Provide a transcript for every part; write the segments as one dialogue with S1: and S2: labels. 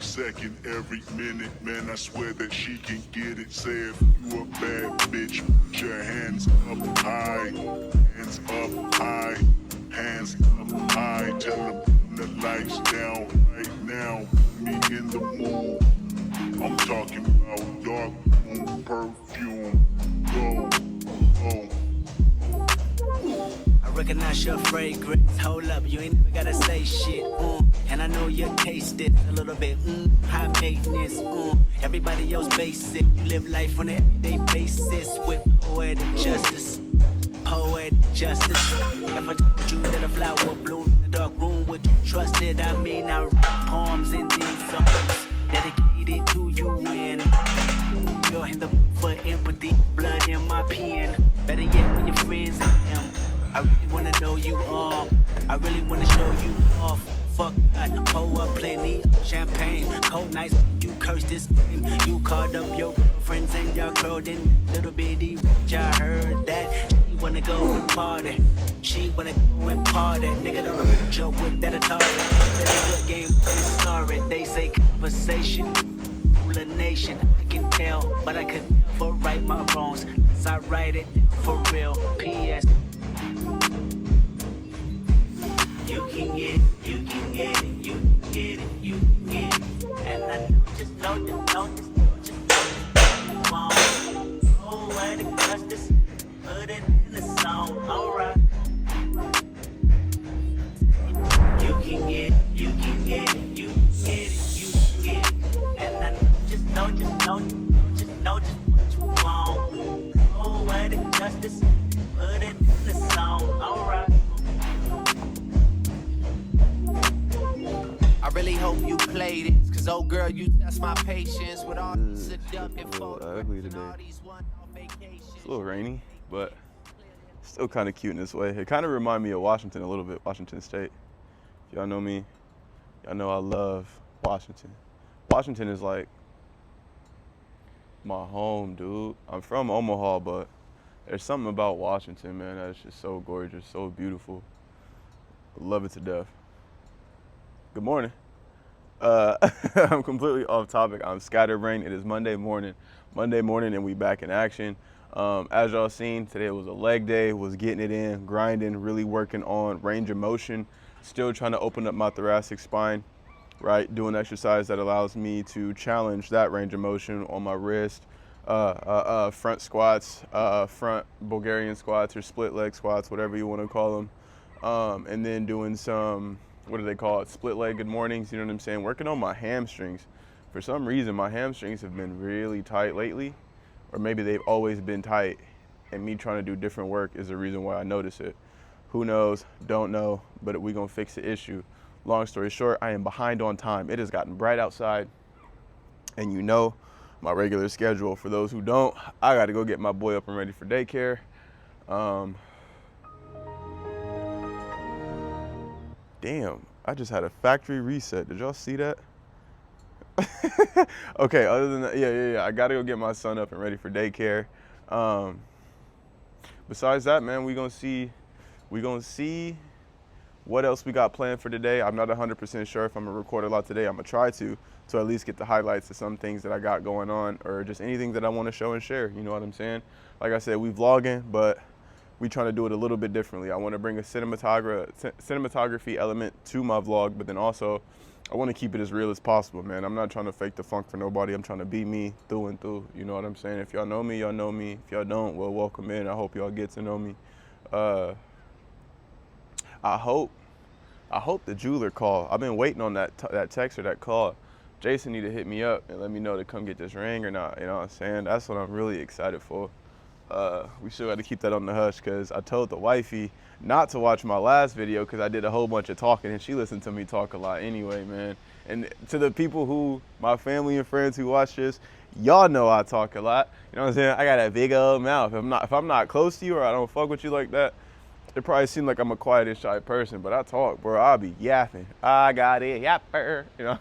S1: every second, every minute, man, I swear that she can get it. Say if you a bad bitch, put your hands up high, hands up high, hands up high. Tell them the lights down right now, me in the mood. I'm talking about dark room perfume. Go, go.
S2: I recognize your fragrance. Hold up, you ain't never gotta say shit. And I know you taste it a little bit. High maintenance. Everybody else basic. You live life on an everyday basis with poetic justice. Poetic justice. If I told you that a flower bloomed in the dark room, would you trust it? I mean, I write poems in these songs dedicated to you and you're in the for empathy, blood in my pen. Better yet, when your friends am. I really wanna know you all. I really wanna show you off. Fuck that, pour up plenty of champagne. Cold nights, you curse this game. You called up your girlfriends and y'all curled in little bitty bitch. I heard that she wanna go and party. She wanna go and party. Nigga don't joke with that at all. That good game is sorry. They say conversation, rule a nation. I can tell, but I could never right my wrongs. So I write it for real. P.S. You can get it, you can get it, you can get it, you can get it. And I just know you won't. Oh, where the justice, put it in the song, alright. You can get it, you can get it, you can get it, you can get it. And I just know what you want. Oh, where the justice, put it in the song, alright. I really hope you played it, cause old girl, you test my patience with all these seductive photos.
S3: Ugly today. It's a little rainy, but still kind of cute in this way. It kind of reminds me of Washington a little bit, Washington State. If y'all know me, y'all know I love Washington. Washington is like my home, dude. I'm from Omaha, but there's something about Washington, man, that's just so gorgeous, so beautiful. I love it to death. Good morning. I'm completely off topic. I'm scatterbrained. It is Monday morning, and we back in action. As y'all seen, today was a leg day, was getting it in, grinding, really working on range of motion, still trying to open up my thoracic spine, right? Doing exercise that allows me to challenge that range of motion on my wrist, front squats, front Bulgarian squats or split leg squats, whatever you want to call them. And then doing some, what do they call it? Split leg good mornings, you know what I'm saying? Working on my hamstrings. For some reason, my hamstrings have been really tight lately, or maybe they've always been tight, and me trying to do different work is the reason why I notice it. Who knows? Don't know, but we gonna fix the issue. Long story short, I am behind on time. It has gotten bright outside, and you know my regular schedule. For those who don't, I gotta go get my boy up and ready for daycare. Damn, I just had a factory reset. Did y'all see that? Okay, other than that, yeah. I gotta go get my son up and ready for daycare. Besides that, man, we gonna see what else we got planned for today. I'm not 100% sure if I'm gonna record a lot today. I'm gonna try to at least get the highlights of some things that I got going on, or just anything that I wanna show and share, you know what I'm saying? Like I said, we vlogging, but we trying to do it a little bit differently. I wanna bring a cinematography element to my vlog, but then also, I wanna keep it as real as possible, man. I'm not trying to fake the funk for nobody. I'm trying to be me through and through, you know what I'm saying? If y'all know me, y'all know me. If y'all don't, well, welcome in. I hope y'all get to know me. I hope the jeweler call. I've been waiting on that text or that call. Jason need to hit me up and let me know to come get this ring or not, you know what I'm saying? That's what I'm really excited for. We still got to keep that on the hush, because I told the wifey not to watch my last video because I did a whole bunch of talking, and she listened to me talk a lot anyway, man. And to the people who, my family and friends who watch this, y'all know I talk a lot. You know what I'm saying? I got a big old mouth. If I'm not close to you or I don't fuck with you like that, it probably seems like I'm a quiet and shy person, but I talk, bro. I'll be yapping. I got it, yapper, you know.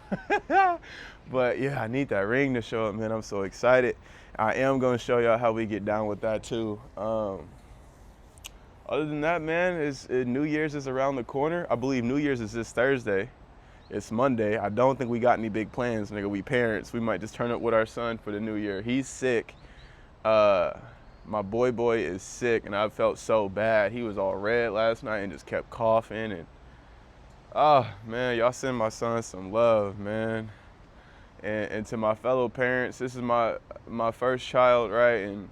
S3: But yeah, I need that ring to show up, man. I'm so excited. I am gonna show y'all how we get down with that too. Other than that, man, New Year's is around the corner. I believe New Year's is this Thursday. It's Monday. I don't think we got any big plans, nigga. We parents. We might just turn up with our son for the new year. He's sick. My boy is sick, and I felt so bad. He was all red last night and just kept coughing. And man, y'all send my son some love, man. And to my fellow parents, this is my first child, right? And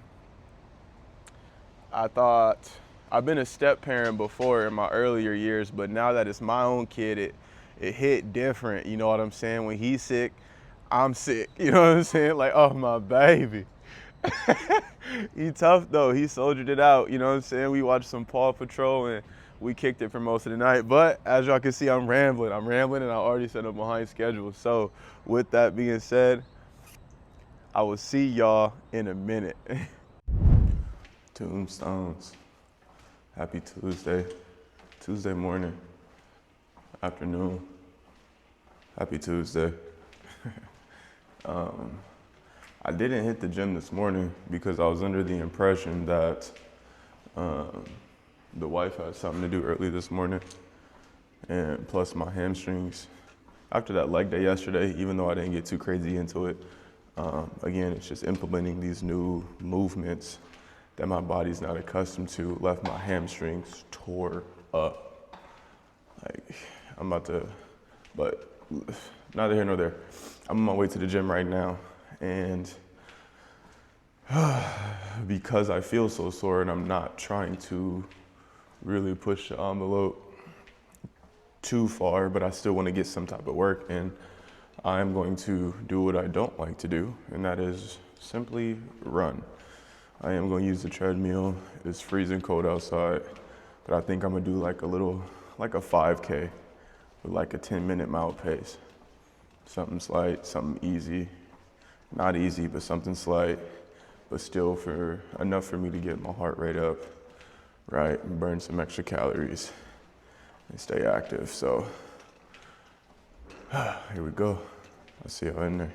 S3: I thought I've been a step parent before in my earlier years, but now that it's my own kid, it hit different. You know what I'm saying? When he's sick, I'm sick. You know what I'm saying? Like, oh, my baby. He tough though. He soldiered it out. You know what I'm saying? We watched some Paw Patrol and we kicked it for most of the night. But as y'all can see, I'm rambling and I already said I'm behind schedule. So with that being said, I will see y'all in a minute. Tombstones. Happy Tuesday. Tuesday morning, afternoon. Happy Tuesday. I didn't hit the gym this morning because I was under the impression that the wife had something to do early this morning, and plus my hamstrings. After that leg day yesterday, even though I didn't get too crazy into it, again, it's just implementing these new movements that my body's not accustomed to, left my hamstrings tore up. Like, I'm about to, but neither here nor there. I'm on my way to the gym right now, and because I feel so sore and I'm not trying to really push the envelope too far, but I still want to get some type of work, and I'm going to do what I don't like to do, and that is simply run. I am going to use the treadmill. It's freezing cold outside, but I think I'm going to do like a 5K with like a 10-minute mile pace. Something slight, something easy. Not easy, but something slight, but still for enough for me to get my heart rate up, right, and burn some extra calories and stay active. So here we go. I'll see y'all in there.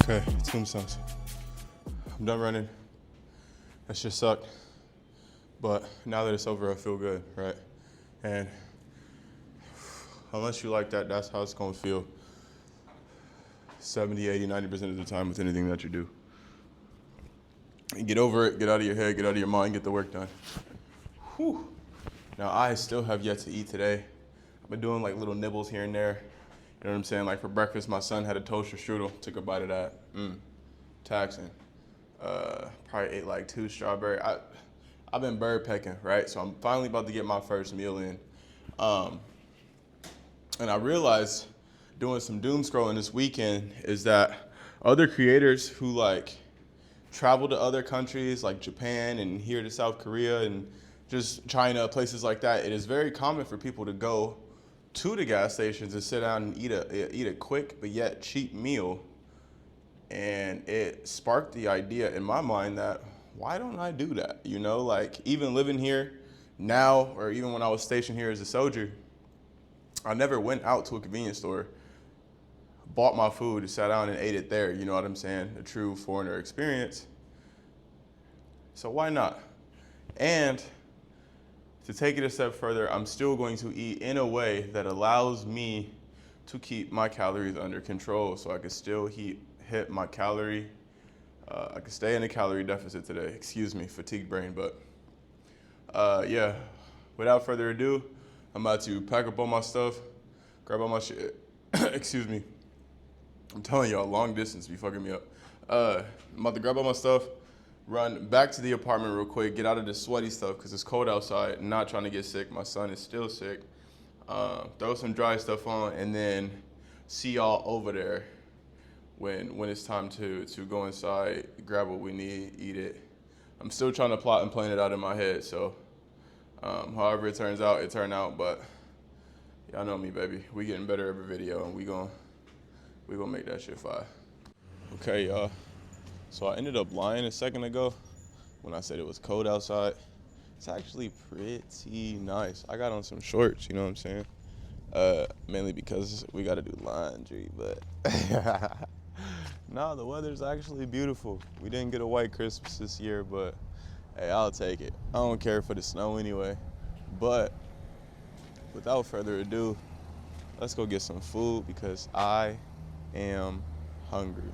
S3: Okay, tombstones. I'm done running. That shit sucked. But now that it's over, I feel good, right? And unless you like that, that's how it's gonna feel 70, 80, 90% of the time with anything that you do. And get over it, get out of your head, get out of your mind, get the work done. Whew. Now, I still have yet to eat today. I've been doing like little nibbles here and there. You know what I'm saying? Like for breakfast, my son had a toaster strudel. Took a bite of that. Taxing. Probably ate like 2 strawberries. I've been bird pecking, right? So I'm finally about to get my first meal in. And I realized doing some doom scrolling this weekend is that other creators who like travel to other countries like Japan and here to South Korea and just China, places like that, it is very common for people to go to the gas stations and sit down and eat a quick but yet cheap meal. And it sparked the idea in my mind that why don't I do that? You know, like even living here now, or even when I was stationed here as a soldier, I never went out to a convenience store, bought my food, sat down and ate it there. You know what I'm saying? A true foreigner experience. So why not? And to take it a step further, I'm still going to eat in a way that allows me to keep my calories under control so I can still hit my calorie. I can stay in a calorie deficit today. Excuse me, fatigued brain, but yeah. Without further ado, I'm about to pack up all my stuff, grab all my shit. Excuse me. I'm telling y'all, long distance be fucking me up. I'm about to grab all my stuff, run back to the apartment real quick, get out of this sweaty stuff because it's cold outside, not trying to get sick. My son is still sick. Throw some dry stuff on, and then see y'all over there when it's time to go inside, grab what we need, eat it. I'm still trying to plot and plan it out in my head, so however it turns out, it turned out, but y'all know me, baby. We getting better every video, and we gonna make that shit fire. Okay, y'all. So I ended up lying a second ago when I said it was cold outside. It's actually pretty nice. I got on some shorts, you know what I'm saying? Mainly because we gotta do laundry, but no, the weather's actually beautiful. We didn't get a white Christmas this year, but hey, I'll take it. I don't care for the snow anyway. But without further ado, let's go get some food because I am hungry.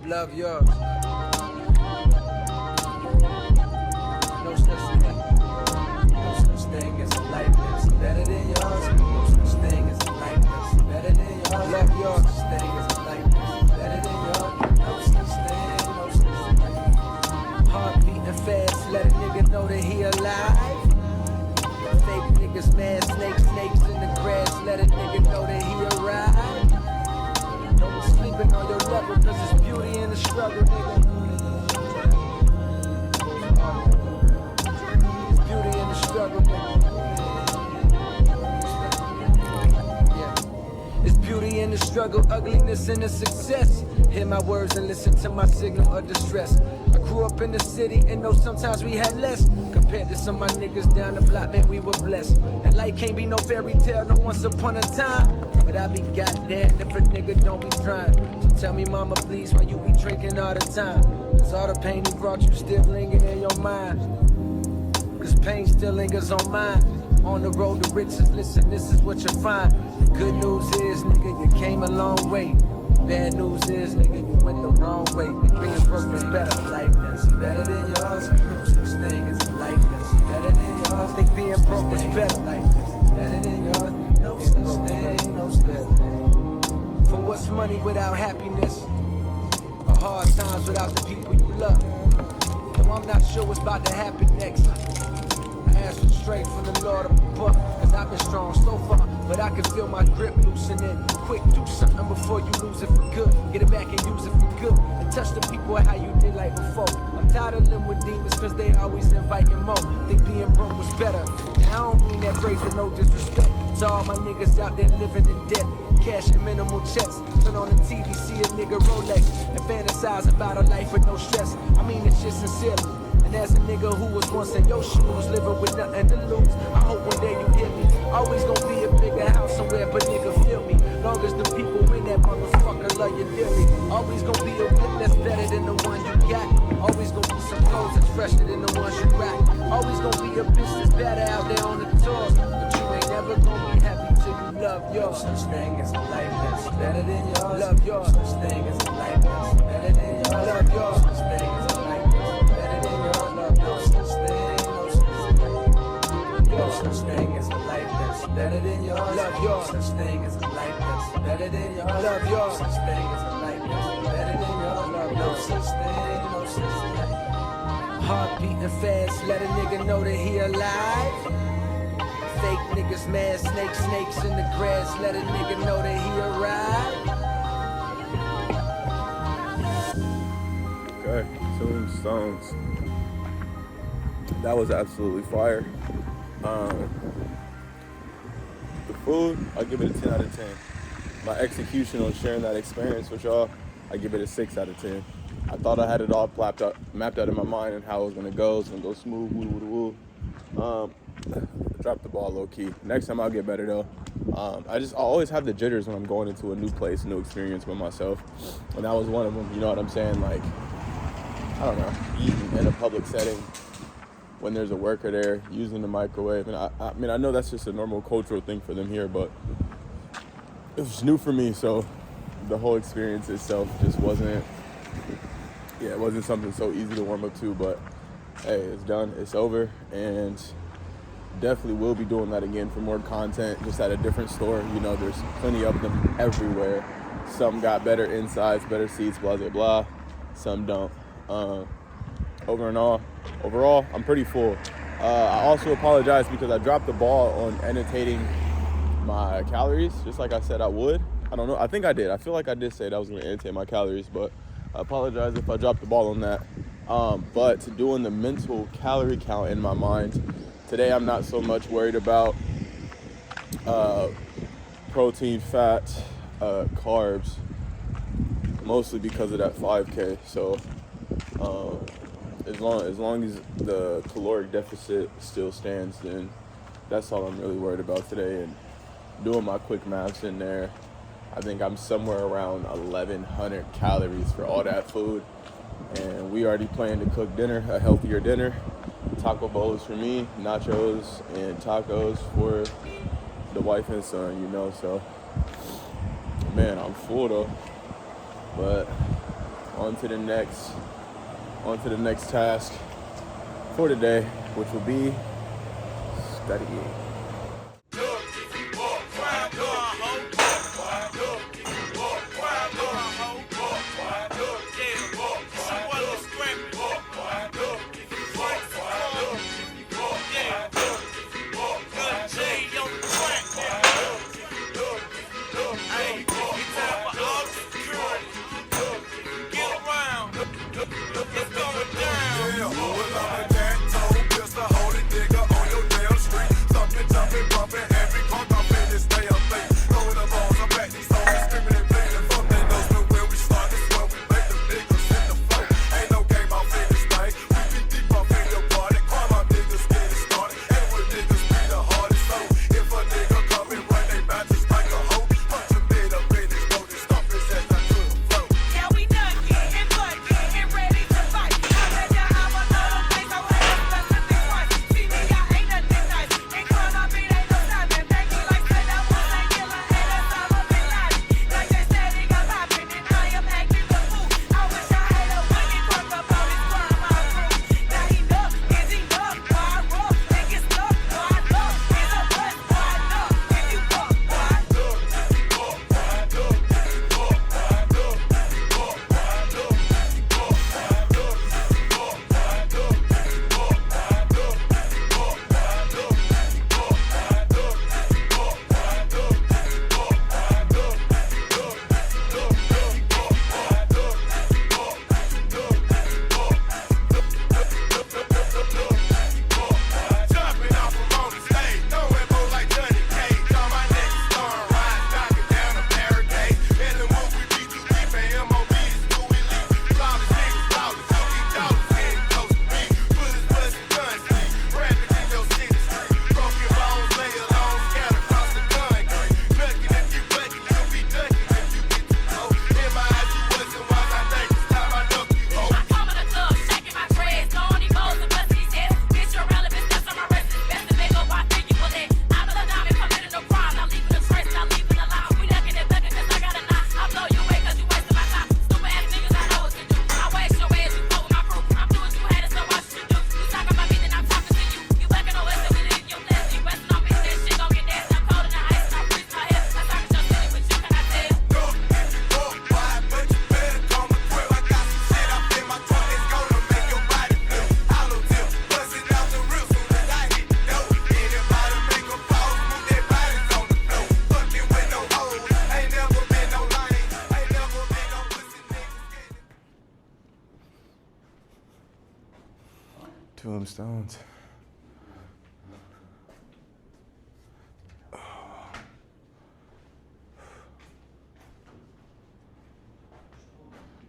S4: Love yours. No such thing. No such thing as a life that's better than yours. No such thing as a life that's better than yours. Love yours. No such thing as a life that's better than yours. No such thing. No such thing. Heart beating fast, let a nigga know that he alive. Fake niggas, mad snakes in the grass, let a nigga know that he arrived. Don't be sleeping on your level, cause it's beauty in the struggle, nigga. It's beauty in the struggle, nigga. Yeah. It's beauty in the struggle, ugliness in the success. Hear my words and listen to my signal of distress. I grew up in the city and know sometimes we had less. Compared to some of my niggas down the block, man, we were blessed. And life can't be no fairy tale, no once upon a time. But I be goddamn if a nigga don't be trying. So tell me, mama, please, why you be drinking all the time? Cause all the pain he brought you still lingering in your mind. Cause pain still lingers on mine. On the road to riches, listen, this is what you find. The good news is, nigga, you came a long way. Bad news is, nigga, you went the wrong way. Being broke is better, life that's better than yours. No such thing as a life that's better than yours. Think being broke is better, life that's better than yours. No such thing, no such thing. For what's money without happiness? Or hard times without the people you love? No, I'm not sure what's about to happen next. I ask for strength from the Lord above, cause I've been strong so far, but I can feel my grip loosening. Quick, do something before you lose it for good. Get it back and use it for good. And touch the people how you did like before. I'm tired of living with demons cause they always inviting more. Think being broke was better. And I don't mean that phrase with no disrespect to all my niggas out there living in debt. Cash and minimal checks. Turn on the TV, see a nigga Rolex, and fantasize about a life with no stress. I mean it's just sincerely. And as a nigga who was once in your shoes, living with nothing to lose, I hope one day you hear me. Always gonna be a bigger house somewhere, but nigga feel me. Long as the people in that motherfucker love you dearly. Always gonna be a whip that's better than the one you got. Always gonna be some clothes that's fresher than the ones you rock. Always gonna be a bitch that's better out there on the tours. But you ain't never gonna be happy till you love yours. No such thing as a life that's better than yours. Love yours. No such thing as a life that's better than yours. Love yours. No such thing as a life that's better than yours. No such thing, no such thing. No such thing as a life that's better than yours. Love yours. No such thing as a life that's better than yours. Love yours. No such thing as a life that's better than yours. No such thing, no such thing. Heart beating fast, let a nigga know that he alive. Fake niggas mad, snakes in the grass, let a nigga know that he arrived.
S3: Okay, Tombstones. That was absolutely fire. The food, I give it a 10 out of 10. My execution on sharing that experience with y'all, I give it a 6 out of 10. I thought I had it all mapped out in my mind and how it was gonna go. It's gonna go smooth, woo. Dropped the ball low key. Next time I'll get better though. I always have the jitters when I'm going into a new place, new experience with myself. And that was one of them, you know what I'm saying? Like, I don't know, eating in a public setting when there's a worker there, using the microwave. And I mean, I know that's just a normal cultural thing for them here, but it was new for me. So the whole experience itself just wasn't something so easy to warm up to, but hey, it's done, it's over, and definitely will be doing that again for more content, just at a different store. You know, there's plenty of them everywhere. Some got better insides, better seats, blah, blah, blah. Some don't. Overall, I'm pretty full. I also apologize because I dropped the ball on annotating my calories, just like I said I would. I don't know, I think I did. I feel like I did say that I was gonna annotate my calories, but I apologize if I dropped the ball on that. But doing the mental calorie count in my mind, today I'm not so much worried about protein, fat, carbs, mostly because of that 5K. So as long as the caloric deficit still stands, then that's all I'm really worried about today. And doing my quick maths in there, I think I'm somewhere around 1,100 calories for all that food. And we already plan to cook dinner, a healthier dinner. Taco bowls for me, nachos and tacos for the wife and son, you know. So, man, I'm full though. But on to the next task for today, which will be studying.
S5: It's going down.
S3: tombstones.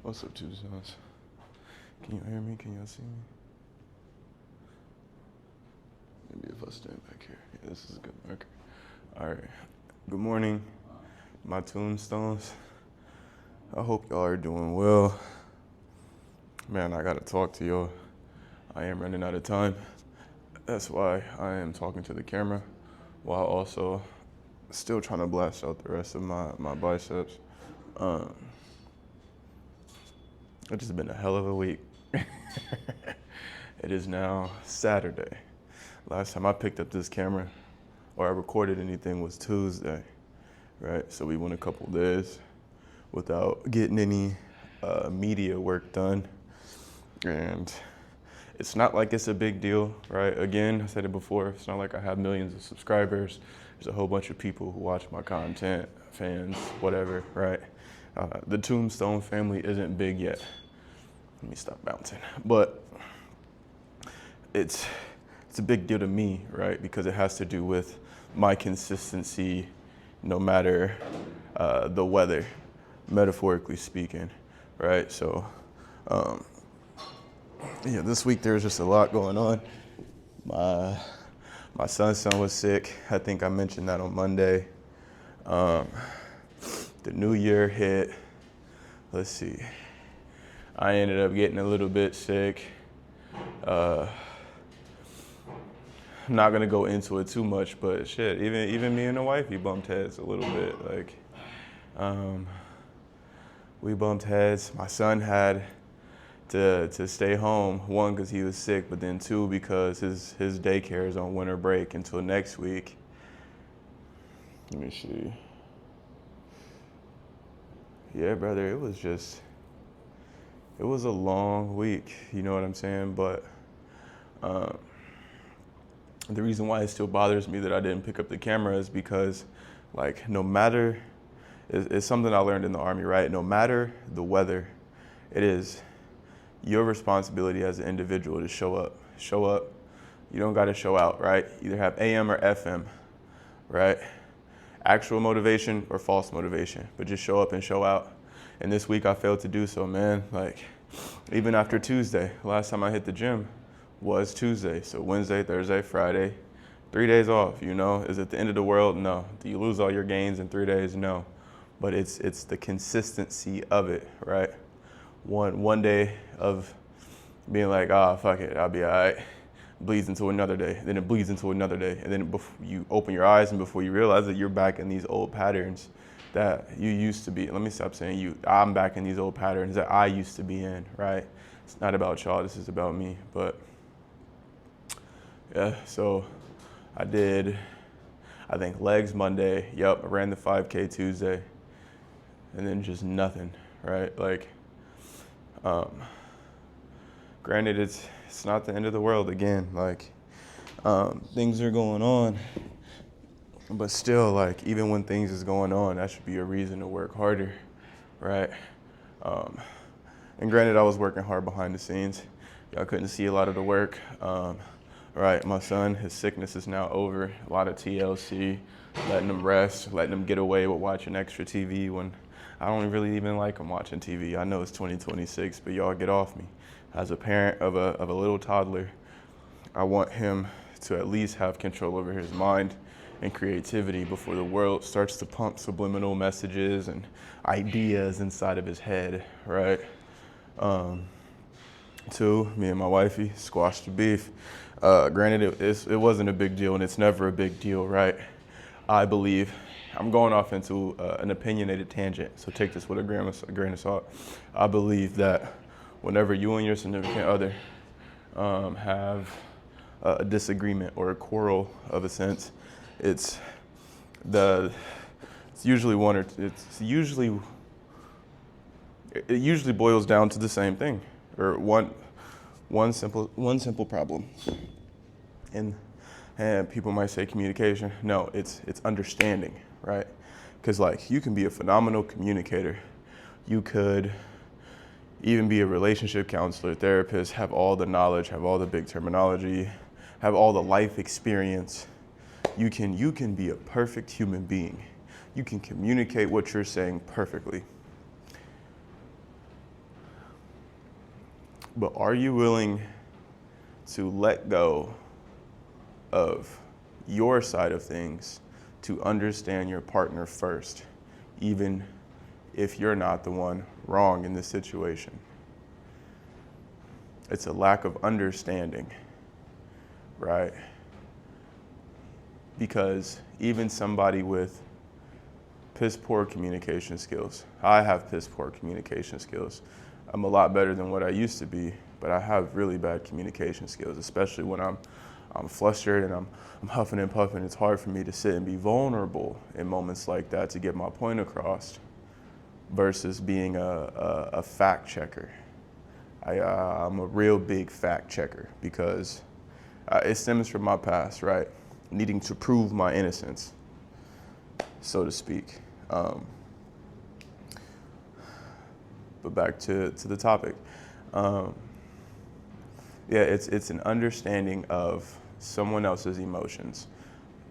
S3: What's up, tombstones? Can you hear me? Can y'all see me? Maybe if I stand back here. Yeah, this is a good marker. All right. Good morning, my tombstones. I hope y'all are doing well. Man, I gotta talk to y'all. I am running out of time. That's why I am talking to the camera while also still trying to blast out the rest of my biceps. It's just been a hell of a week. It is now Saturday. Last time I picked up this camera or I recorded anything was Tuesday, right? So we went a couple days without getting any media work done. And it's not like it's a big deal, right? Again, I said it before, it's not like I have millions of subscribers. There's a whole bunch of people who watch my content, fans, whatever, right? The Tombstone family isn't big yet. Let me stop bouncing. But it's a big deal to me, right? Because it has to do with my consistency, no matter the weather, metaphorically speaking, right? So, yeah, this week there's just a lot going on. My son's son was sick. I think I mentioned that on Monday. The new year hit. Let's see. I ended up getting a little bit sick. I'm not gonna go into it too much, but shit, even me and the wifey bumped heads a little bit. Like, we bumped heads. My son had to stay home, one, because he was sick, but then two, because his daycare is on winter break until next week. Let me see. Yeah, brother, it was a long week, you know what I'm saying? But the reason why it still bothers me that I didn't pick up the camera is because, like, no matter, it's something I learned in the Army, right? No matter the weather, it is your responsibility as an individual to show up. Show up. You don't got to show out, right? Either have AM or FM, right? Actual motivation or false motivation, but just show up and show out. And this week I failed to do so, man. Like, even after Tuesday, last time I hit the gym was Tuesday. So Wednesday, Thursday, Friday, 3 days off, you know? Is it the end of the world? No. Do you lose all your gains in 3 days? No. But it's the consistency of it, right? One day of being like, fuck it, I'll be all right. Bleeds into another day, then it bleeds into another day. And then you open your eyes and before you realize that you're back in these old patterns that you used to be. Let me stop saying you. I'm back in these old patterns that I used to be in, right? It's not about y'all, this is about me. But yeah, so I did, I think legs Monday. Yep, I ran the 5K Tuesday. And then just nothing, right? Like, granted, it's not the end of the world again. Like, things are going on, but still, like, even when things is going on, that should be a reason to work harder, right? And granted, I was working hard behind the scenes. Y'all couldn't see a lot of the work. Right, my son, his sickness is now over. A lot of TLC, letting him rest, letting him get away with watching extra TV when I don't really even like him watching TV. I know it's 2026, but y'all get off me. As a parent of a little toddler, I want him to at least have control over his mind and creativity before the world starts to pump subliminal messages and ideas inside of his head, right? Two, me and my wifey squashed the beef. Granted, it wasn't a big deal, and it's never a big deal, right? I believe, I'm going off into an opinionated tangent, so take this with a grain of salt. I believe that whenever you and your significant other have a disagreement or a quarrel of a sense, it usually boils down to the same thing, or one simple problem. And people might say communication. No, it's understanding, right? Because, like, you can be a phenomenal communicator. You could even be a relationship counselor, therapist, have all the knowledge, have all the big terminology, have all the life experience. You can be a perfect human being. You can communicate what you're saying perfectly. But are you willing to let go of your side of things to understand your partner first, even if you're not the one wrong in this situation? It's a lack of understanding, right? Because even somebody with piss poor communication skills, I have piss poor communication skills. I'm a lot better than what I used to be, but I have really bad communication skills, especially when I'm flustered and I'm huffing and puffing. It's hard for me to sit and be vulnerable in moments like that to get my point across versus being a fact checker. I'm a real big fact checker because it stems from my past, right? Needing to prove my innocence, so to speak. But back to the topic. It's an understanding of someone else's emotions.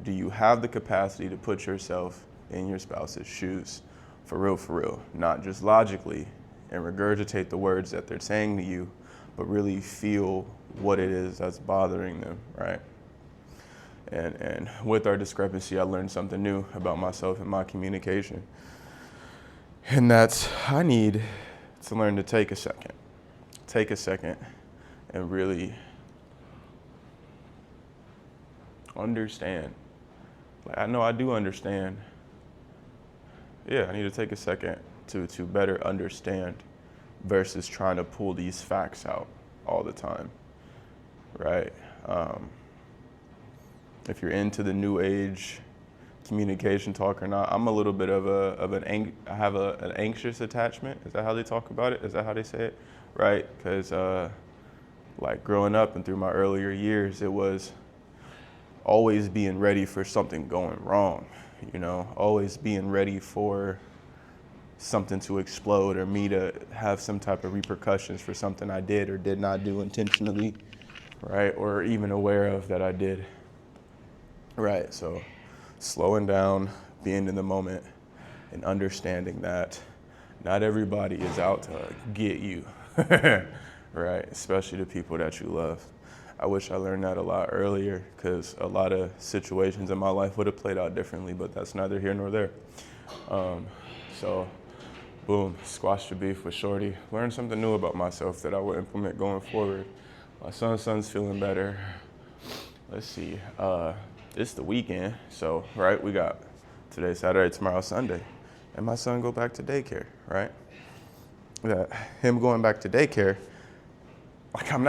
S3: Do you have the capacity to put yourself in your spouse's shoes? For real, not just logically and regurgitate the words that they're saying to you, but really feel what it is that's bothering them, right? And with our discrepancy, I learned something new about myself and my communication. And that's, I need to learn to take a second and really understand. Like, I know I do understand. Yeah, I need to take a second to better understand versus trying to pull these facts out all the time, right? If you're into the new age communication talk or not, I'm a little bit I have an anxious attachment. Is that how they talk about it? Is that how they say it? Right? Because like growing up and through my earlier years, it was always being ready for something going wrong, always being ready for something to explode or me to have some type of repercussions for something I did or did not do intentionally, right? Or even aware of that I did. Right, so slowing down, being in the moment, and understanding that not everybody is out to get you, right? Especially the people that you love. I wish I learned that a lot earlier because a lot of situations in my life would have played out differently, but that's neither here nor there. So, boom, squash the beef with Shorty. Learned something new about myself that I will implement going forward. My son's feeling better. Let's see. It's the weekend, so, right, we got today, Saturday, tomorrow, Sunday, and my son go back to daycare, right? Him going back to daycare, like, I'm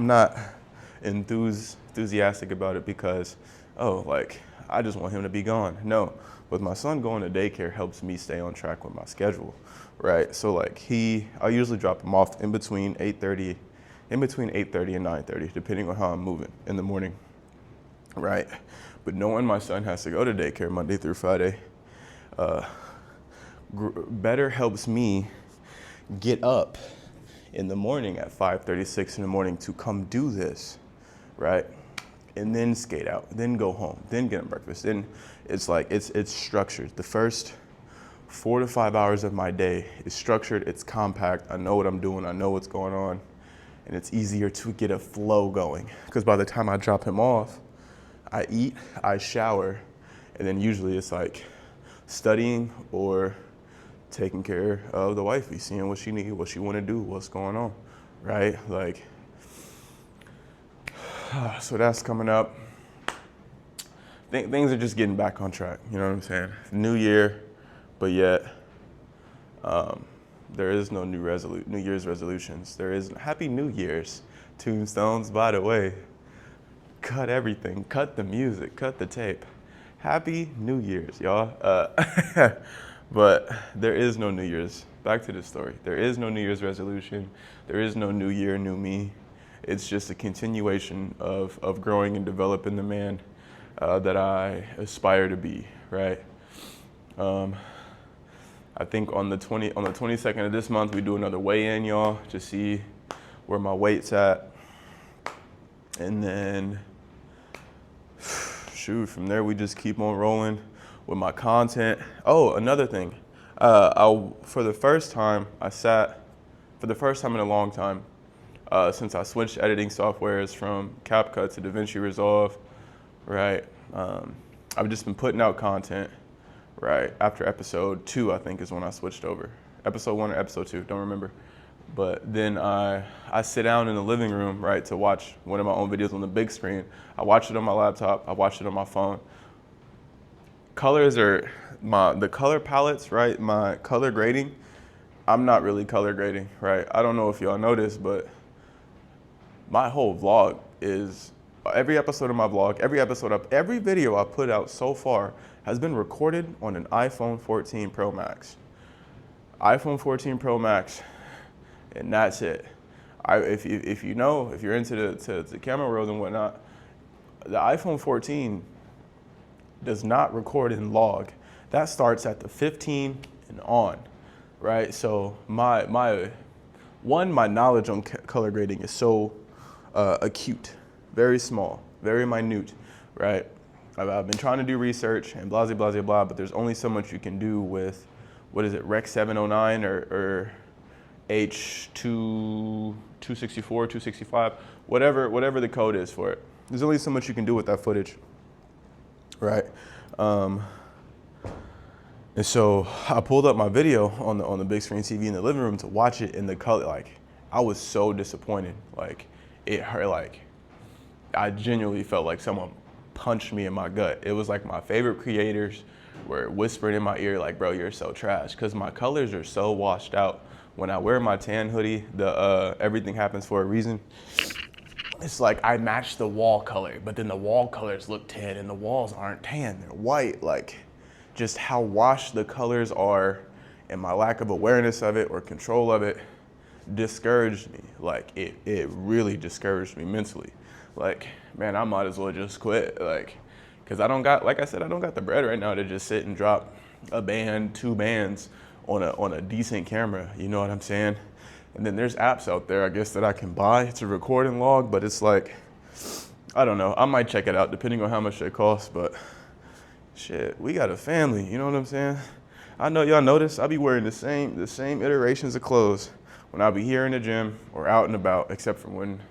S3: not enthusiastic about it because, I just want him to be gone. No, but my son going to daycare helps me stay on track with my schedule, right? So, I usually drop him off in between 8:30 and 9:30, depending on how I'm moving in the morning. Right, but knowing my son has to go to daycare Monday through Friday, better helps me get up in the morning at 5:36 in the morning to come do this, right? And then skate out, then go home, then get him breakfast. Then it's structured. The first 4 to 5 hours of my day is structured, it's compact, I know what I'm doing, I know what's going on, and it's easier to get a flow going. Because by the time I drop him off, I eat, I shower, and then usually it's studying or taking care of the wifey, seeing what she needs, what she want to do, what's going on, right? So that's coming up. Things are just getting back on track, you know what I'm saying? New year, but yet there is no New Year's resolutions. There is Happy New Year's tombstones, by the way. Cut everything, cut the music, cut the tape. Happy New Year's, y'all. But there is no New Year's. Back to the story. There is no New Year's resolution. There is no new year, new me. It's just a continuation of growing and developing the man that I aspire to be, right? I think on the 22nd of this month, we do another weigh-in, y'all, to see where my weight's at. And then, shoot, from there, we just keep on rolling with my content. Oh, another thing. For the first time in a long time, since I switched editing softwares from CapCut to DaVinci Resolve, right? I've just been putting out content, right? After episode 2, I think is when I switched over. Episode 1 or episode 2, don't remember. But then I sit down in the living room, right, to watch one of my own videos on the big screen. I watch it on my laptop, I watch it on my phone. Colors are the color palettes, right? My color grading, I'm not really color grading, right? I don't know if y'all know this, but my whole vlog is, every episode of my vlog, every video I put out so far has been recorded on an iPhone 14 Pro Max. iPhone 14 Pro Max, and that's it. If you're into the camera world and whatnot, the iPhone 14 does not record in log. That starts at the 15 and on, right? So my knowledge on color grading is so acute, very small, very minute, right? I've been trying to do research and blah, blah, blah, blah, but there's only so much you can do with, what is it, Rec 709 or H2, 264, 265, whatever the code is for it. There's only so much you can do with that footage, right? And so I pulled up my video on the big screen TV in the living room to watch it in the color. Like, I was so disappointed. Like, it hurt. Like, I genuinely felt like someone punched me in my gut. It was like my favorite creators were whispering in my ear, like, bro, you're so trash. Because my colors are so washed out. When I wear my tan hoodie, everything happens for a reason. It's like I match the wall color, but then the wall colors look tan and the walls aren't tan, they're white. Like, just how washed the colors are and my lack of awareness of it or control of it discouraged me. Like, it really discouraged me mentally. Like, man, I might as well just quit. Like, cause I don't got the bread right now to just sit and drop a band, 2 bands on a decent camera, you know what I'm saying? And then there's apps out there, I guess, that I can buy to record and log, but it's like, I don't know, I might check it out depending on how much they cost, but shit, we got a family, you know what I'm saying? I know y'all notice I be wearing the same iterations of clothes when I be here in the gym or out and about, except for when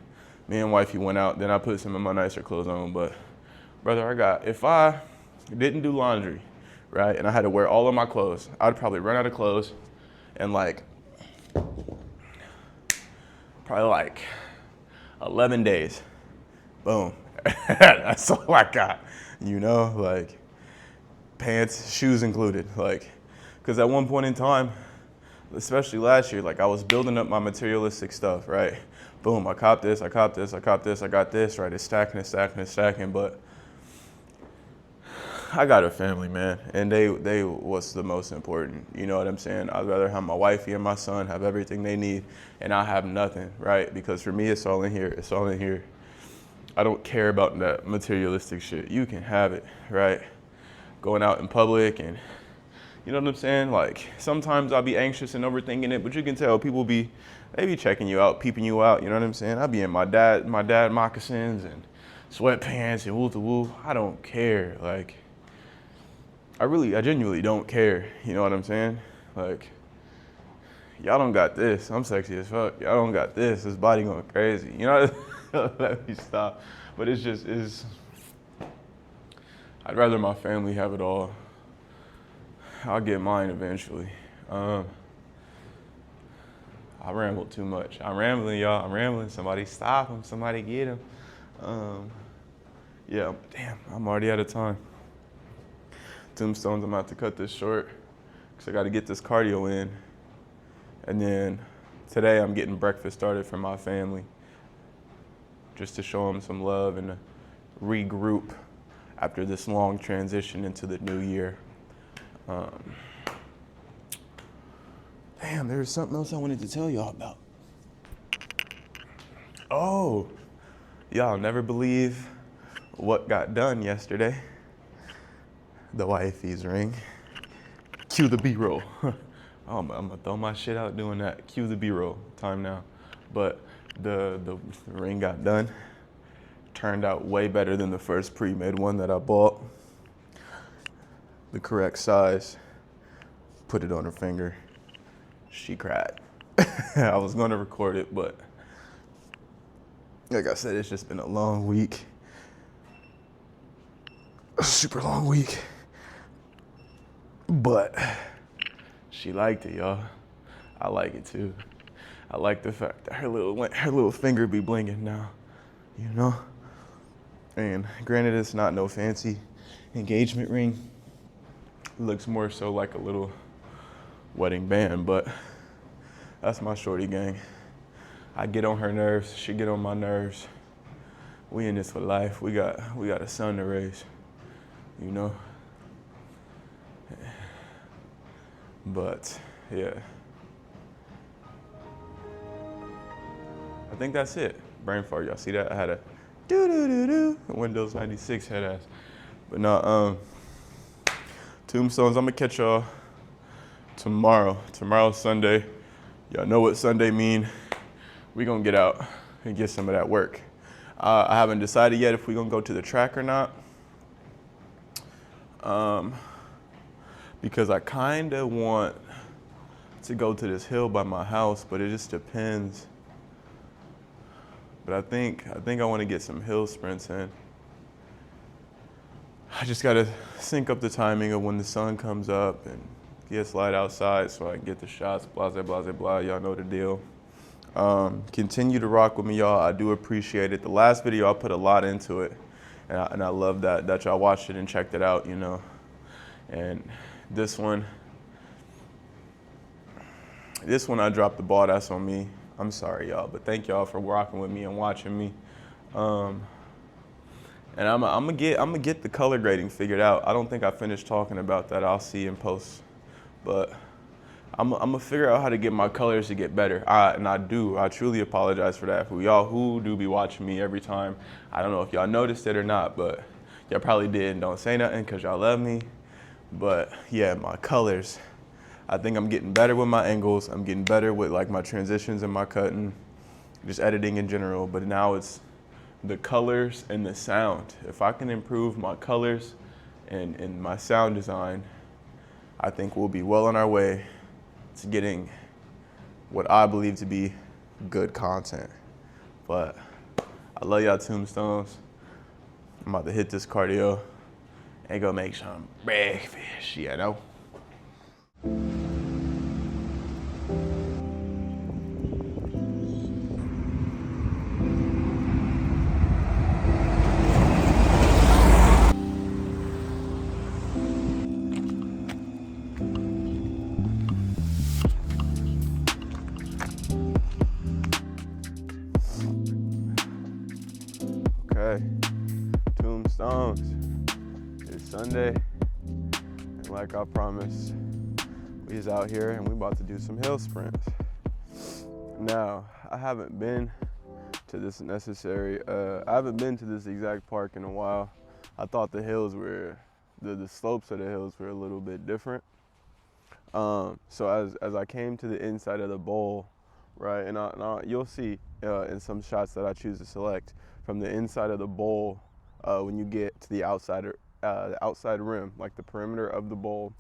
S3: me and wifey went out, then I put some of my nicer clothes on. But brother, if I didn't do laundry, right, and I had to wear all of my clothes, I'd probably run out of clothes in like 11 days. Boom. That's all I got, you know, like pants, shoes included. Like, because at one point in time, especially last year, like I was building up my materialistic stuff, right? Boom, I copped this, I got this, right? It's stacking, but I got a family, man, and they was the most important, you know what I'm saying? I'd rather have my wifey and my son have everything they need, and I have nothing, right? Because for me, it's all in here. I don't care about that materialistic shit. You can have it, right? Going out in public and, you know what I'm saying? Like, sometimes I'll be anxious and overthinking it, but you can tell people they be checking you out, peeping you out, you know what I'm saying? I'll be in my dad moccasins and sweatpants and woo-to-woo. I don't care, like, I genuinely don't care, you know what I'm saying? Like, y'all don't got this, I'm sexy as fuck. Y'all don't got this body going crazy, you know? Let me stop. But I'd rather my family have it all. I'll get mine eventually. I rambled too much. I'm rambling, y'all. I'm rambling. Somebody stop him. Somebody get him. Yeah, damn, I'm already out of time. Tombstones, I'm about to cut this short because I got to get this cardio in. And then today I'm getting breakfast started for my family just to show them some love and to regroup after this long transition into the new year. Damn, there's something else I wanted to tell y'all about. Oh, y'all never believe what got done yesterday. The wifey's ring. Cue the B-roll. I'm gonna throw my shit out doing that. Cue the B-roll. Time now. But the ring got done. Turned out way better than the first pre-made one that I bought. The correct size. Put it on her finger. She cried. I was gonna record it, but like I said, it's just been a long week. A super long week. But she liked it, y'all. I like it too. I like the fact that her little finger be blinging now, you know? And granted, it's not no fancy engagement ring. It looks more so like a little wedding band, but that's my shorty gang. I get on her nerves, she get on my nerves. We in this for life. We got a son to raise, you know? But yeah. I think that's it. Brain fart, y'all see that? I had a do Windows 96 head ass. But no, Tombstones, I'm gonna catch y'all tomorrow. Tomorrow's Sunday. Y'all know what Sunday mean. We gonna get out and get some of that work. I haven't decided yet if we gonna go to the track or not. Because I kinda want to go to this hill by my house, but it just depends. But I think I want to get some hill sprints in. I just gotta sync up the timing of when the sun comes up and gets light outside so I can get the shots, blah, blah, blah, blah. Y'all know the deal. Continue to rock with me, y'all. I do appreciate it. The last video, I put a lot into it. And I love that y'all watched it and checked it out, you know. And this one I dropped the ball, that's on me. I'm sorry, y'all, but thank y'all for rocking with me and watching me. And I'm gonna get the color grading figured out. I don't think I finished talking about that. I'll see in post, but I'm gonna figure out how to get my colors to get better. I truly apologize for that. For y'all who do be watching me every time, I don't know if y'all noticed it or not, but y'all probably did. Don't say nothing because y'all love me. But yeah, my colors. I think I'm getting better with my angles. I'm getting better with like my transitions and my cutting, just editing in general. But now it's the colors and the sound. If I can improve my colors and my sound design, I think we'll be well on our way to getting what I believe to be good content. But I love y'all Tombstones. I'm about to hit this cardio and go make some breakfast, you know? Okay, Tombstones. It's Sunday, and like I promised, we is out here and we about to do some hill sprints. Now, I haven't been to this exact park in a while. I thought the hills were, the slopes of the hills were a little bit different. So as I came to the inside of the bowl, right, and you'll see in some shots that I choose to select, from the inside of the bowl, when you get to the outside rim, like the perimeter of the bowl,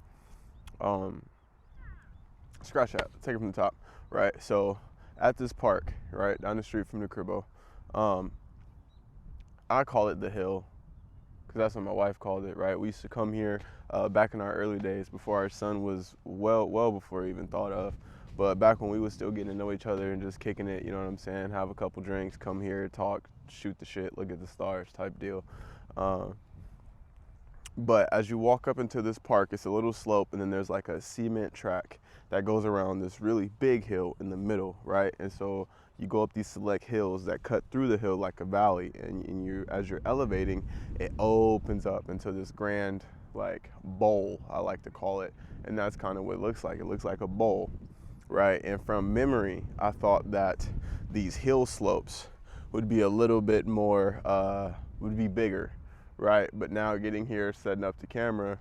S3: scratch that, take it from the top, right? So at this park, right, down the street from the cribbo, I call it the hill, because that's what my wife called it, right? We used to come here back in our early days before our son was well before even thought of. But back when we was still getting to know each other and just kicking it, you know what I'm saying? Have a couple drinks, come here, talk, shoot the shit, look at the stars type deal. But as you walk up into this park, it's a little slope, and then there's like a cement track that goes around this really big hill in the middle, right? And so you go up these select hills that cut through the hill like a valley, and you, as you're elevating, it opens up into this grand like bowl, I like to call it, and that's kind of what it looks like. It looks like a bowl, right? And from memory, I thought that these hill slopes would be a little bit more, would be bigger, right? But now getting here, setting up the camera,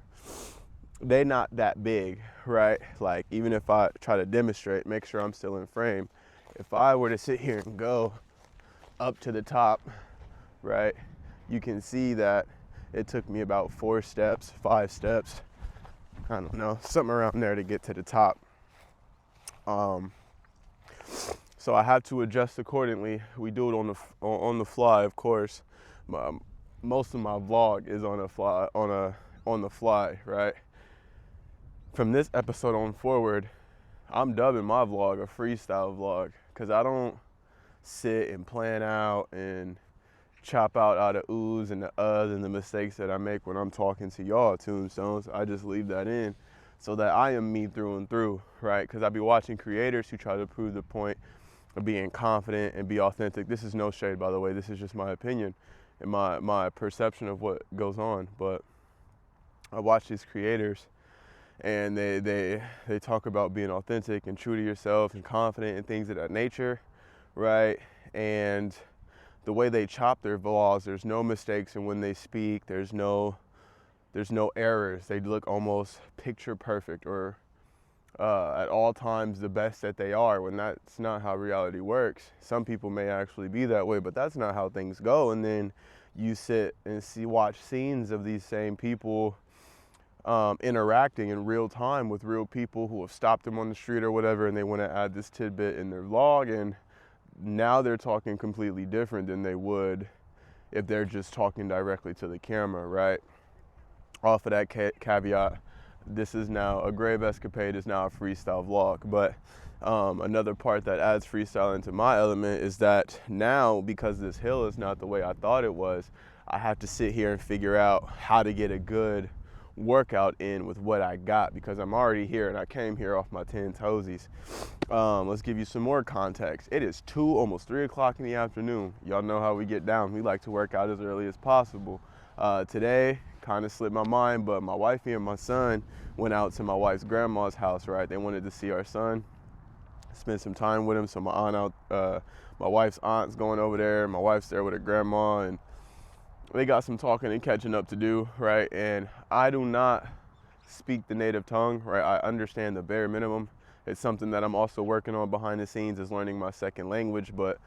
S3: they not that big, right? Like, even if I try to demonstrate, make sure I'm still in frame. If I were to sit here and go up to the top, right, you can see that it took me about 4 steps, 5 steps, I don't know, something around there to get to the top. So I have to adjust accordingly. We do it on the fly, of course. Most of my vlog is on the fly, right? From this episode on forward, I'm dubbing my vlog a freestyle vlog, because I don't sit and plan out and chop out the oohs and the uhs and the mistakes that I make when I'm talking to y'all tombstones. I just leave that in so that I am me through and through, right? Because I be watching creators who try to prove the point of being confident and be authentic. This is no shade, by the way. This is just my opinion and my perception of what goes on. But I watch these creators, and they talk about being authentic and true to yourself and confident and things of that nature, right? And the way they chop their vlogs, there's no mistakes, and when they speak, there's no errors. They look almost picture perfect, or at all times the best that they are, when that's not how reality works. Some people may actually be that way, but that's not how things go. And then you sit and watch scenes of these same people interacting in real time with real people who have stopped them on the street or whatever, and they want to add this tidbit in their vlog, and now they're talking completely different than they would if they're just talking directly to the camera, right? Off of that caveat, this is now a Grave Escapade is now a freestyle vlog. But another part that adds freestyle into my element is that now, because this hill is not the way I thought it was, I have to sit here and figure out how to get a good workout in with what I got, because I'm already here and I came here off my 10 toesies. Let's give you some more context. It is 2, almost 3 o'clock in the afternoon. Y'all know how we get down. We like to work out as early as possible. Today kind of slipped my mind, but my wifey and my son went out to my wife's grandma's house, right? They wanted to see our son, spend some time with him. So my wife's aunt's going over there, my wife's there with her grandma, and they got some talking and catching up to do, right? And I do not speak the native tongue, right? I understand the bare minimum. It's something that I'm also working on behind the scenes, is learning my second language. But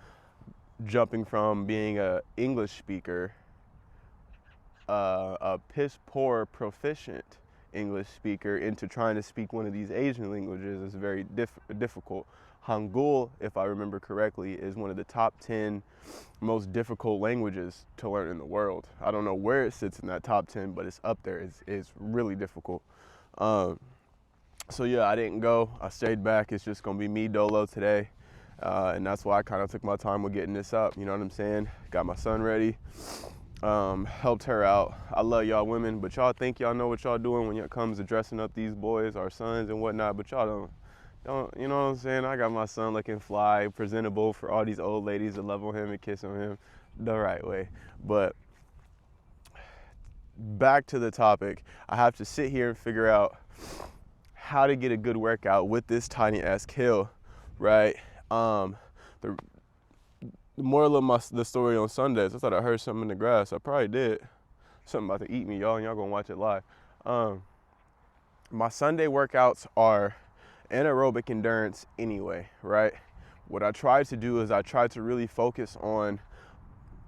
S3: jumping from being an English speaker, a piss poor proficient English speaker, into trying to speak one of these Asian languages is very difficult. Hangul, if I remember correctly, is one of the top 10 most difficult languages to learn in the world. I don't know where it sits in that top 10, but it's up there. It's really difficult. So yeah, I didn't go. I stayed back. It's just gonna be me dolo today, and that's why I kind of took my time with getting this up. You know what I'm saying? Got my son ready. Helped her out. I love y'all women, but y'all think y'all know what y'all doing when it comes to dressing up these boys, our sons and whatnot, but y'all don't, you know what I'm saying? I got my son looking fly, presentable for all these old ladies to love on him and kiss on him the right way. But back to the topic, I have to sit here and figure out how to get a good workout with this tiny ass hill, right? The moral of the story on Sundays, I thought I heard something in the grass. I probably did. Something about to eat me, y'all, and y'all gonna watch it live. My Sunday workouts are anaerobic endurance anyway, right? What I try to do is I try to really focus on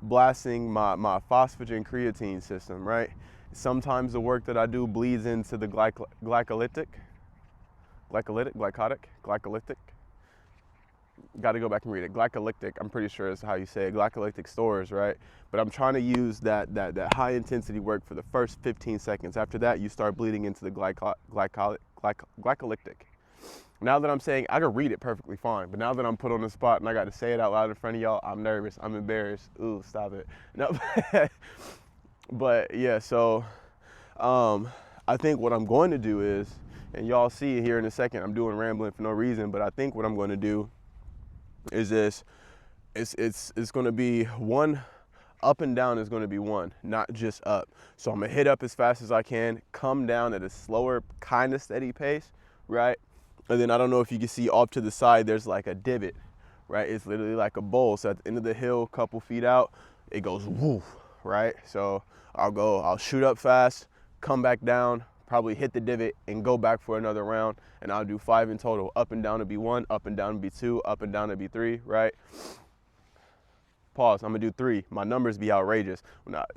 S3: blasting my phosphagen creatine system, right? Sometimes the work that I do bleeds into the glycolytic. Got to go back and read it. Glycolytic, I'm pretty sure is how you say it. Glycolytic stores, right? But I'm trying to use that high intensity work for the first 15 seconds. After that, you start bleeding into the glycolytic. Now that I'm saying, I can read it perfectly fine, but now that I'm put on the spot and I got to say it out loud in front of y'all, I'm nervous. I'm embarrassed. Ooh, stop it. No, but yeah, so I think what I'm going to do is, and y'all see here in a second, I'm doing rambling for no reason, but I think what I'm going to do is this. It's going to be one, up and down is going to be one, not just up. So I'm going to hit up as fast as I can, come down at a slower, kind of steady pace, right? And then I don't know if you can see off to the side, there's like a divot, right? It's literally like a bowl. So at the end of the hill, a couple feet out, it goes woof, right? So I'll shoot up fast, come back down, probably hit the divot and go back for another round, and I'll do 5 in total. Up and down to be 1, up and down to be 2, up and down to be 3, right? Pause, I'm gonna do 3. My numbers be outrageous.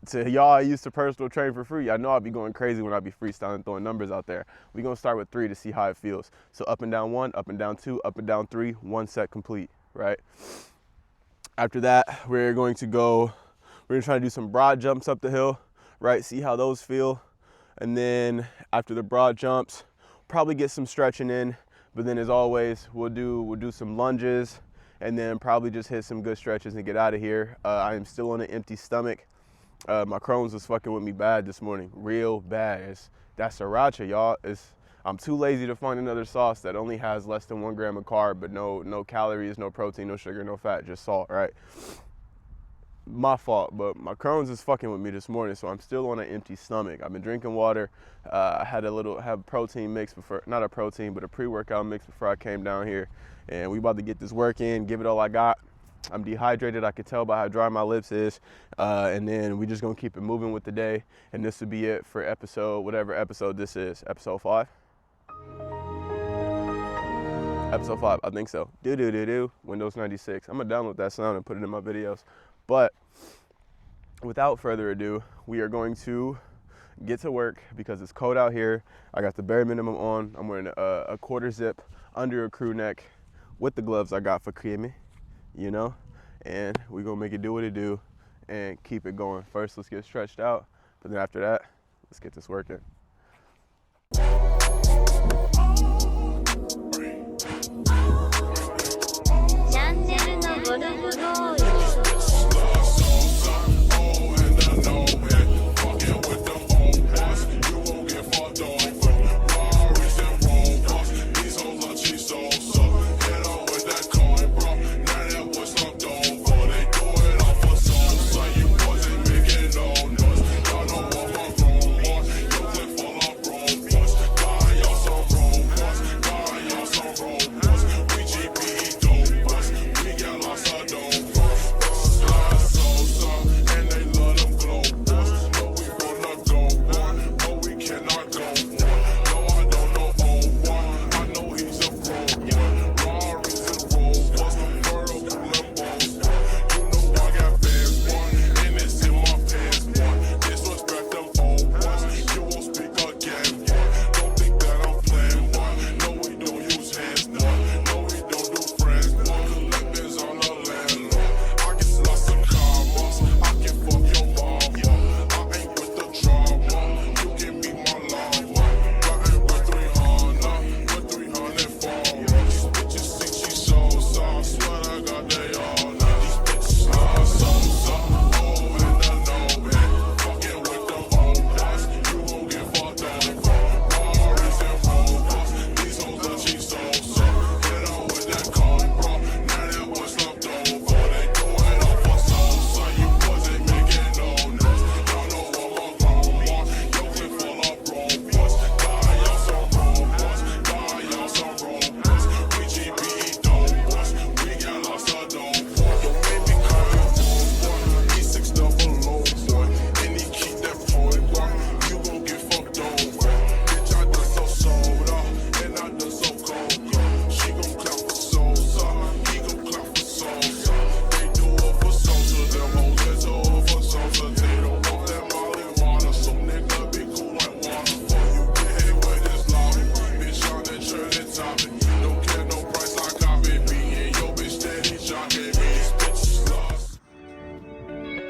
S3: To y'all I used to personal train for free, I know I'll be going crazy when I be freestyling, throwing numbers out there. We're gonna start with 3 to see how it feels. So up and down 1, up and down 2, up and down 3, 1 set complete, right? After that, we're gonna try to do some broad jumps up the hill, right? See how those feel. And then after the broad jumps, probably get some stretching in, but then as always, we'll do some lunges, and then probably just hit some good stretches and get out of here. I am still on an empty stomach. My Crohn's was fucking with me bad this morning, real bad. That sriracha, y'all. I'm too lazy to find another sauce that only has less than 1 gram of carb, but no calories, no protein, no sugar, no fat, just salt, right? My fault, but my Crohn's is fucking with me this morning, so I'm still on an empty stomach. I've been drinking water. I had have protein mix before, not a protein, but a pre-workout mix before I came down here. And we about to get this work in, give it all I got. I'm dehydrated, I can tell by how dry my lips is. And then we just gonna keep it moving with the day. And this will be it for whatever episode this is. Episode 5? Episode 5, I think so. Windows 96. I'm gonna download that sound and put it in my videos. But without further ado, we are going to get to work because it's cold out here. I got the bare minimum on. I'm wearing a quarter zip under a crew neck with the gloves I got for creamy, you know? And we're gonna make it do what it do and keep it going. First, let's get stretched out, but then after that, let's get this working.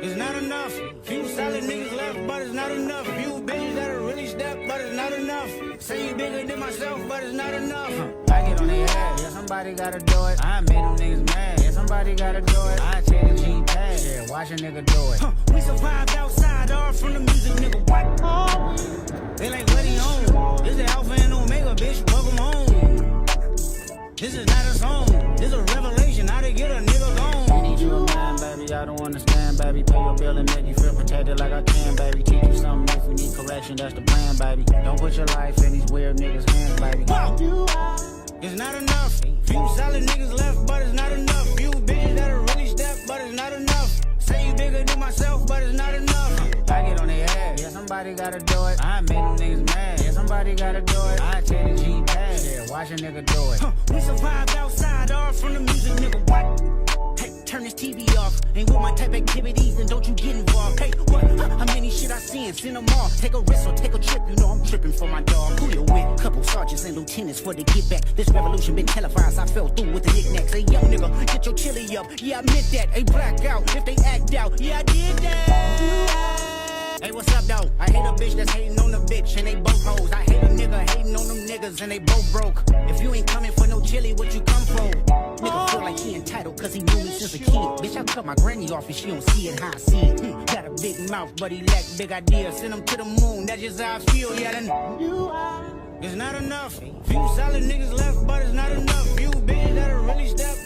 S2: It's not enough. Few solid niggas left, but it's not enough. Few bitches that'll really step, but it's not enough. Say you bigger than myself, but it's not enough. I get on their ass, yeah, somebody gotta do it. I made them niggas mad, yeah, somebody gotta do it. I take a cheap pass, yeah, watch a nigga do it. We survived outside, all from the music, nigga. What? They like, what he on? This the Alpha and Omega, bitch, welcome home. This is not a song, this a revelation, how to get a nigga gone. I need you a man, baby, I don't understand, baby. Pay your bill and make you feel protected like I can, baby. Teach you something if we need correction, that's the plan, baby. Don't put your life in these weird niggas' hands, baby. It's not enough. Few solid niggas left, but it's not enough. Few bitches that'll really step, but it's not enough. Say you bigger than myself, but it's not enough. I get on their ass, yeah,
S5: somebody gotta do it. I made them niggas mad. Yeah, somebody gotta do it. I take the G pad. Yeah, watch a nigga do it.
S2: We survived outside, all from the music, nigga. What? Hey, turn this TV off. Ain't with my type activities, then don't you get involved. Hey, what? How many shit I seen? Send them all. Take a risk or take a trip. You know I'm tripping for my dog. Who you with? Couple sergeants and lieutenants for the get back. This revolution been televised. I fell through with the knickknacks. Hey, young nigga, get your chili up. Yeah, I meant that. Hey, black out if they act out. Yeah, I did that. Hey, what's up, though? I hate a bitch that's hating on the bitch, and they both hoes. I hate a nigga hating on them niggas, and they both broke. If you ain't coming for no chili, what you come for? Nigga feel like he entitled, cause he knew me since a kid. Bitch, I cut my granny off and she don't see it how I see it. Got a big mouth, but he lack big ideas. Send him to the moon, that's just how I feel. Yeah, then it's not enough. Few solid niggas left, but it's not enough. Few bitches that'll really step